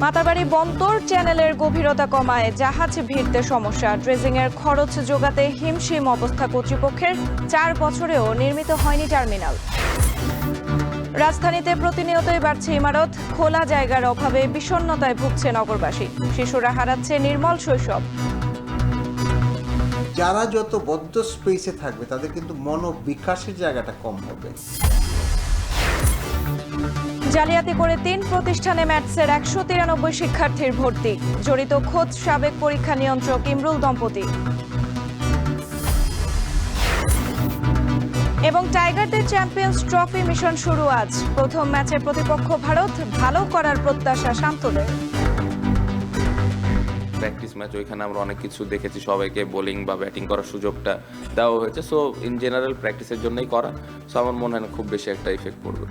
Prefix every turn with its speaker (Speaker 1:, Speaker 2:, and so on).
Speaker 1: মাতারবাড়ি বন্দর চ্যানেলের গভীরতা কমায় জাহাজ ভিড়তে সমস্যা। ড্রেজিংয়ের খরচ যোগাতে হিমশিম অবস্থা কর্তৃপক্ষের। 4 বছরেও নির্মিত হয়নি টার্মিনাল। রাজধানীতে প্রতিনিয়তই বাড়ছে ইমারত। খোলা জায়গার অভাবে বিষণ্ণতায় ভুগছে নগরবাসী। শিশুরা হারাচ্ছে নির্মল শৈশব।
Speaker 2: যারা যত বদ্ধ স্পেসে থাকবে তাদের কিন্তু মনোবিকাশের জায়গাটা কম হবে।
Speaker 1: জালিয়াতি করে 3 প্রতিষ্ঠানে ম্যাথসের 193 শিক্ষার্থীর ভর্তি। জড়িত খোদ সাবেক পরীক্ষা নিয়ন্ত্রক ইমরুল দম্পতি। এবং টাইগারদের চ্যাম্পিয়ন্স ট্রফি মিশন শুরু আজ। প্রথম ম্যাচের প্রতিপক্ষ ভারত। ভালো করার প্রত্যাশা শান্তদের।
Speaker 3: প্র্যাকটিস ম্যাচ, ওইখানে আমরা অনেক কিছু দেখেছি, সবাইকে বোলিং বা ব্যাটিং করার সুযোগটা দেওয়া হয়েছে। সো ইন জেনারেল প্র্যাকটিসের জন্যই করা। সো আমার মনে হয় না খুব বেশি একটা ইফেক্ট পড়বে।